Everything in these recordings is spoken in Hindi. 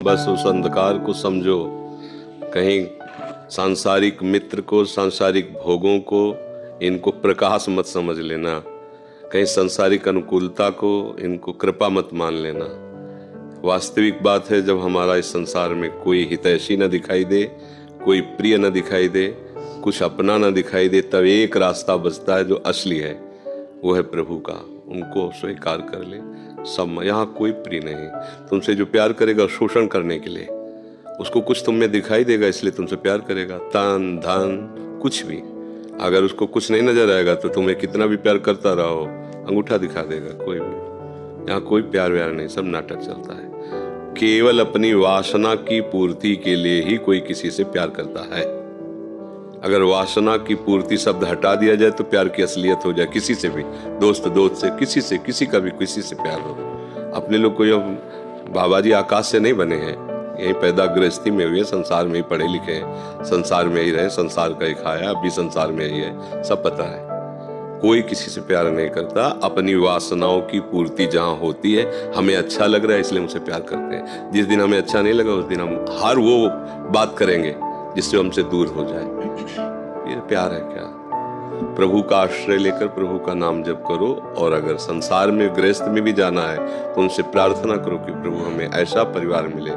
बस उस अंधकार को समझो। कहीं सांसारिक मित्र को, सांसारिक भोगों को, इनको प्रकाश मत समझ लेना। कहीं सांसारिक अनुकूलता को, इनको कृपा मत मान लेना। वास्तविक बात है, जब हमारा इस संसार में कोई हितैषी न दिखाई दे, कोई प्रिय न दिखाई दे, कुछ अपना न दिखाई दे, तब एक रास्ता बचता है जो असली है, वो है प्रभु का। उनको स्वीकार कर ले। सब यहाँ कोई प्रिय नहीं। तुमसे जो प्यार करेगा शोषण करने के लिए, उसको कुछ तुम में दिखाई देगा इसलिए तुमसे प्यार करेगा। तन धन कुछ भी, अगर उसको कुछ नहीं नजर आएगा तो तुम्हें कितना भी प्यार करता रहो, अंगूठा दिखा देगा। कोई भी यहाँ कोई प्यार व्यार नहीं, सब नाटक चलता है। केवल अपनी वासना की पूर्ति के लिए ही कोई किसी से प्यार करता है। अगर वासना की पूर्ति शब्द हटा दिया जाए तो प्यार की असलियत हो जाए। किसी से भी, दोस्त से, किसी का भी किसी से प्यार हो। अपने लोग कोई बाबा जी आकाश से नहीं बने हैं, यही पैदा गृहस्थी में हुए, संसार में ही पढ़े लिखे हैं, संसार में ही रहे, संसार का ही खाया, अभी संसार में ही है, सब पता है। कोई किसी से प्यार नहीं करता। अपनी वासनाओं की पूर्ति जहां होती है, हमें अच्छा लग रहा है इसलिए हमसे प्यार करते हैं। जिस दिन हमें अच्छा नहीं लगा उस दिन हम हर वो बात करेंगे जिससे हमसे दूर हो जाए। ये प्यार है क्या? प्रभु का आश्रय लेकर प्रभु का नाम जप करो। और अगर संसार में गृहस्थ में भी जाना है तो उनसे प्रार्थना करो कि प्रभु हमें ऐसा परिवार मिले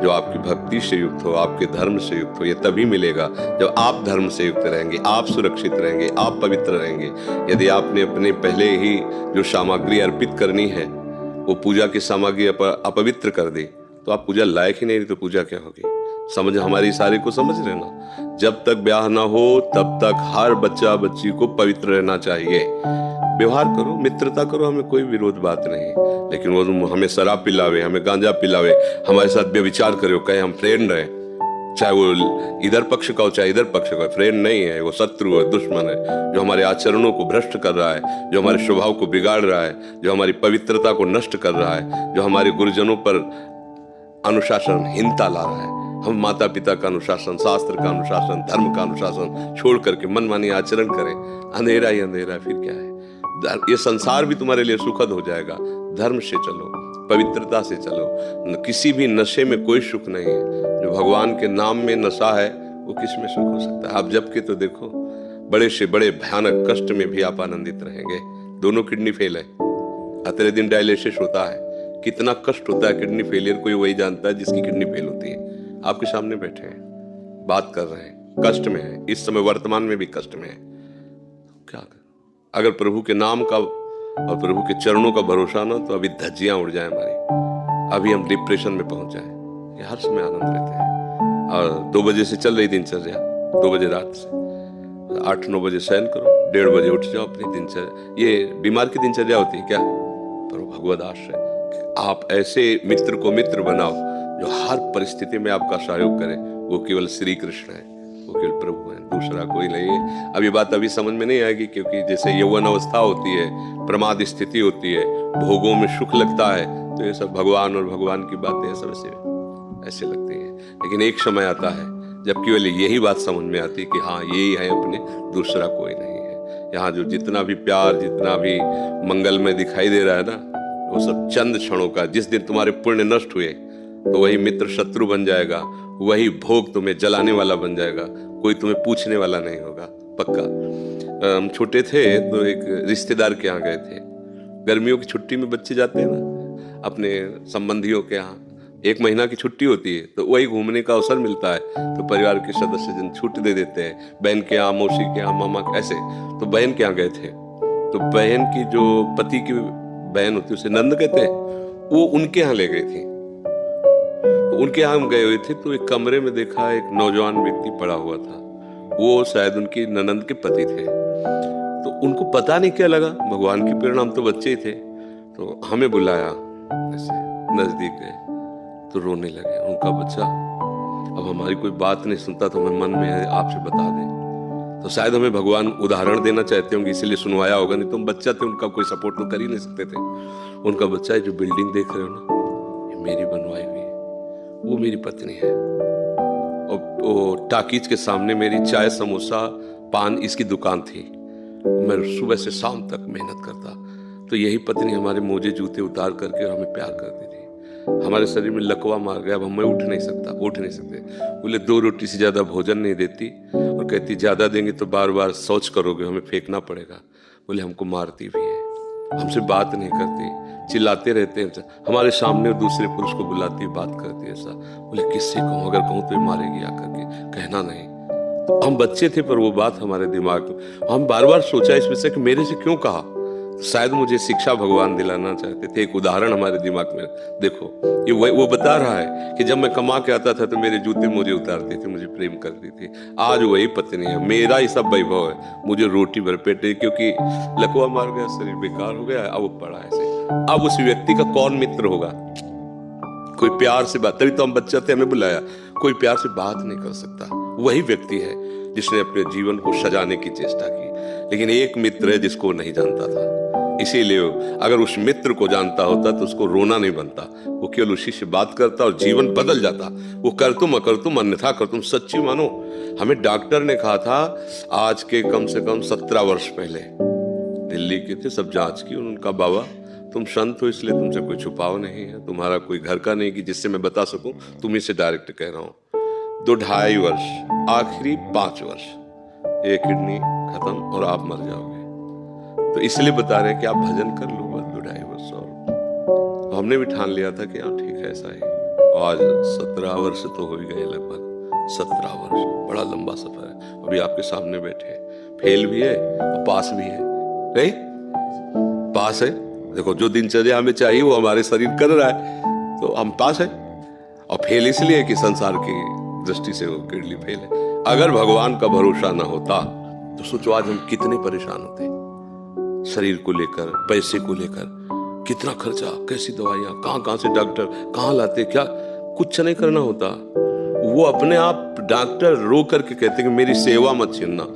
जो आपकी भक्ति से युक्त हो, आपके धर्म से युक्त हो। ये तभी मिलेगा जब आप धर्म से युक्त रहेंगे, आप सुरक्षित रहेंगे, आप पवित्र रहेंगे। यदि आपने अपने पहले ही जो सामग्री अर्पित करनी है वो पूजा की सामग्री अपवित्र कर दी तो आप पूजा लायक ही नहीं, तो पूजा क्या होगी? समझ, हमारी इशारे को समझ लेना। जब तक ब्याह ना हो तब तक हर बच्चा बच्ची को पवित्र रहना चाहिए। व्यवहार करो, मित्रता करो, हमें कोई विरोध बात नहीं। लेकिन वो हमें शराब पिलावे, हमें गांजा पिलावे, हमारे साथ व्यभिचार करे, कहे हम फ्रेंड रहे, चाहे वो इधर पक्ष का हो चाहे इधर पक्ष का, फ्रेंड नहीं है, वो शत्रु है, दुश्मन है, जो हमारे आचरणों को भ्रष्ट कर रहा है, जो हमारे स्वभाव को बिगाड़ रहा है, जो हमारी पवित्रता को नष्ट कर रहा है, जो हमारे गुरुजनों पर अनुशासनहीनता ला रहा है। हम माता पिता का अनुशासन, शास्त्र का अनुशासन, धर्म का अनुशासन छोड़ करके मनमानी आचरण करें, अंधेरा ही अंधेरा, फिर क्या है? ये संसार भी तुम्हारे लिए सुखद हो जाएगा। धर्म से चलो, पवित्रता से चलो। किसी भी नशे में कोई सुख नहीं है। जो भगवान के नाम में नशा है वो किस में सुख हो सकता है? आप जब के तो देखो, बड़े से बड़े भयानक कष्ट में भी आप आनंदित रहेंगे। दोनों किडनी फेल है, अगले दिन डायलिसिस होता है, कितना कष्ट होता है किडनी फेलियर, कोई वही जानता है जिसकी किडनी फेल होती है। आपके सामने बैठे हैं, बात कर रहे हैं, कष्ट में है, इस समय वर्तमान में भी कष्ट में है। क्या कर? अगर प्रभु के नाम का और प्रभु के चरणों का भरोसा ना, तो अभी धज्जियां उड़ जाए हमारी, अभी हम डिप्रेशन में पहुंच जाए। ये हर समय आनंद रहते हैं। और 2 बजे से चल रही दिनचर्या, 2 बजे रात से 8-9 बजे शयन करो, 1:30 बजे उठ जाओ अपनी दिनचर्या। ये बीमार की दिनचर्या होती है क्या? प्रभु भगवद आश्रय। आप ऐसे मित्र को मित्र बनाओ जो हर परिस्थिति में आपका सहयोग करे। वो केवल श्री कृष्ण है, वो केवल प्रभु है, दूसरा कोई नहीं है। अब ये बात अभी समझ में नहीं आएगी, क्योंकि जैसे यौवन अवस्था होती है, प्रमाद स्थिति होती है, भोगों में सुख लगता है, तो ये सब भगवान और भगवान की बातें सब ऐसे लगती है। लेकिन एक समय आता है जब केवल यही बात समझ में आती है कि हाँ यही है अपने, दूसरा कोई नहीं है। यहाँ जो जितना भी प्यार, जितना भी मंगल में दिखाई दे रहा है ना, वो सब चंद क्षणों का। जिस दिन तुम्हारे पुण्य नष्ट हुए तो वही मित्र शत्रु बन जाएगा, वही भोग तुम्हें जलाने वाला बन जाएगा, कोई तुम्हें पूछने वाला नहीं होगा, पक्का। हम छोटे थे तो एक रिश्तेदार के यहाँ गए थे। गर्मियों की छुट्टी में बच्चे जाते हैं ना अपने संबंधियों के यहाँ, 1 महीना की छुट्टी होती है, तो वही घूमने का अवसर मिलता है, तो परिवार के सदस्य जन छूट दे देते हैं, बहन के यहाँ, मौसी के यहाँ, मामा ऐसे। तो बहन के यहाँ गए थे, तो बहन की जो पति की बहन होती है उसे नंद कहते हैं, वो उनके यहाँ ले गई थी। तो उनके यहाँ हम गए हुए थे, तो एक कमरे में देखा एक नौजवान व्यक्ति पड़ा हुआ था। वो शायद उनकी ननंद के पति थे। तो उनको पता नहीं क्या लगा, भगवान की प्रेरणा, हम तो बच्चे ही थे, तो हमें बुलाया, ऐसे नजदीक गए तो रोने लगे। उनका बच्चा अब हमारी कोई बात नहीं सुनता, तो हमें मन में है आपसे बता दें। तो शायद हमें भगवान उदाहरण देना चाहते होंगे, इसीलिए सुनवाया होगा, नहीं तो हम बच्चा थे, उनका कोई सपोर्ट तो कर ही नहीं सकते थे। उनका बच्चा है, जो बिल्डिंग देख रहे हो ना, ये मेरी बनवाई हुई है, वो मेरी पत्नी है, और वो टाकीज के सामने मेरी चाय, समोसा, पान इसकी दुकान थी। मैं सुबह से शाम तक मेहनत करता, तो यही पत्नी हमारे मोजे जूते उतार करके हमें प्यार करती थी। हमारे शरीर में लकवा मार गया, अब मैं उठ नहीं सकते। बोले 2 रोटी से ज़्यादा भोजन नहीं देती और कहती ज़्यादा देंगे तो बार बार शौच करोगे, हमें फेंकना पड़ेगा। बोले हमको मारती भी है, हमसे बात नहीं करती, चिल्लाते रहते हैं, हमारे सामने दूसरे पुरुष को बुलाती है, बात करती है ऐसा। बोले किससे कहूँ, अगर कहूँ तो ये मारेगी आकर के, कहना नहीं। तो हम बच्चे थे पर वो बात हमारे दिमाग में, हम बार बार सोचा इस विषय कि मेरे से क्यों कहा। शायद मुझे शिक्षा भगवान दिलाना चाहते थे। एक उदाहरण हमारे दिमाग में देखो, ये वो बता रहा है कि जब मैं कमा के आता था तो मेरे जूते मुझे उतारती थी, मुझे प्रेम करती थी। आज वही पत्नी है, मेरा ही सब वैभव है, मुझे रोटी भर पेट है, क्योंकि लकवा मार गया, शरीर बेकार हो गया, अब वो पड़ा ऐसे। अब उस व्यक्ति का कौन मित्र होगा? कोई प्यार से बात, तभी तो हम बच्चे थे, हमें बुलाया, कोई प्यार से बात नहीं कर सकता। वही व्यक्ति है जिसने अपने जीवन को सजाने की चेष्टा की। लेकिन एक मित्र है जिसको नहीं जानता था, इसीलिए अगर उस मित्र को जानता होता तो उसको रोना नहीं बनता, वो केवल उसी से बात करता और जीवन बदल जाता। वो कर तुम अकर तुम अन्यथा कर तुम। सच्ची मानो, हमें डॉक्टर ने कहा था आज के कम से कम 17 वर्ष पहले, दिल्ली के थे, सब जांच की, उनका बाबा तुम संत हो इसलिए तुमसे कोई छुपाव नहीं है, तुम्हारा कोई घर का नहीं कि जिससे मैं बता सकूं, तुम्ही से डायरेक्ट कह रहा हूं। 2-2.5 वर्ष, आखिरी 5 वर्ष, एक किडनी खत्म और आप मर जाओगे। तो इसलिए बता रहे हैं कि आप भजन कर लो बस 2-2.5 वर्ष और। हमने भी ठान लिया था कि हाँ ठीक है ऐसा ही। आज 17 वर्ष तो हो ही गए, लगभग 17 वर्ष, बड़ा लंबा सफर है। अभी आपके सामने बैठे, फेल भी है और पास भी है, नहीं पास है। देखो जो दिनचर्या हमें चाहिए वो हमारे शरीर कर रहा है, तो हम पास है। और फेल इसलिए कि संसार की दृष्टि से वो किडनी फेल है। अगर भगवान का भरोसा ना होता तो सोचो आज हम कितने परेशान होते, शरीर को लेकर, पैसे को लेकर, कितना खर्चा, कैसी दवाइयां, कहां से डॉक्टर कहां लाते, क्या कुछ नहीं करना होता। वो अपने आप डॉक्टर रो करके कहते कि मेरी सेवा मत छीनना।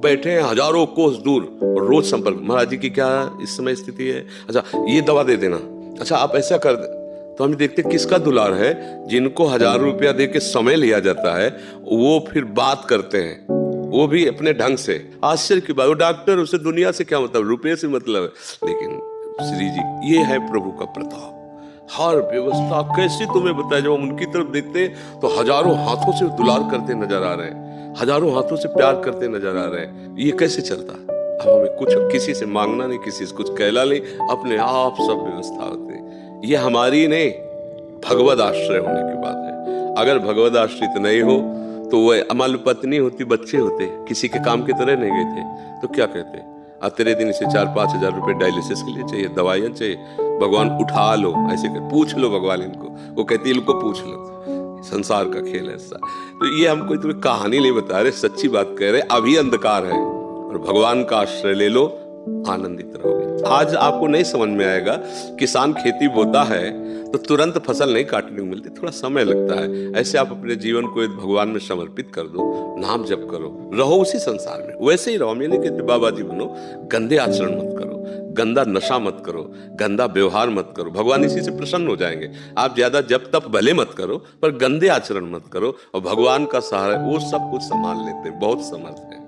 बैठे हैं हजारों कोस दूर और रोज संपर्क, महाराज जी की क्या इस समय स्थिति है, अच्छा ये दवा दे देना, अच्छा आप ऐसा कर दे। तो हम देखते किसका दुलार है, जिनको 1000 रुपया दे के समय लिया जाता है, वो फिर बात करते हैं, वो भी अपने ढंग से। आश्चर्य की बात, वो डॉक्टर, उसे दुनिया से क्या मतलब, रुपये से मतलब है। लेकिन श्री जी, ये है प्रभु का प्रताप। हर व्यवस्था कैसी तुम्हें बताया, जब हम उनकी तरफ देखते तो हजारों हाथों से दुलार करते नजर आ रहे हैं, हजारों हाथों से प्यार करते नजर आ रहे हैं। ये कैसे चलता? अब हमें कुछ किसी से मांगना नहीं, किसी से कुछ कहला नहीं, अपने आप सब व्यवस्था होती है। ये हमारी नहीं, भगवद आश्रय होने की बात है। अगर भगवद आश्रित नहीं हो तो वह अमल पत्नी होती, बच्चे होते, किसी के काम की तरह नहीं गए थे, तो क्या कहते, तेरे दिन इसे 4-5 हजार रुपए डायलिसिस के लिए चाहिए, दवाइयाँ चाहिए, भगवान उठा लो, ऐसे कर पूछ लो भगवान इनको, वो कहती है इनको पूछ लो। संसार का खेल है ऐसा। तो ये हम कोई तुम्हें कहानी नहीं बता रहे, सच्ची बात कह रहे। अभी अंधकार है और भगवान का आश्रय ले लो, आनंदित रहोगे। आज आपको नहीं समझ में आएगा, किसान खेती बोता है तो तुरंत फसल नहीं काटने को मिलती, थोड़ा समय लगता है। ऐसे आप अपने जीवन को भगवान में समर्पित कर दो, नाम जप करो, रहो उसी संसार में, वैसे ही रहो। हम ये नहीं कहते बाबा जी बनो, गंदे आचरण मत करो, गंदा नशा मत करो, गंदा व्यवहार मत करो, भगवान इसी से प्रसन्न हो जाएंगे। आप ज्यादा जप तप भले मत करो पर गंदे आचरण मत करो, और भगवान का सहारा वो सब कुछ संभाल लेते हैं, बहुत समर्थ है।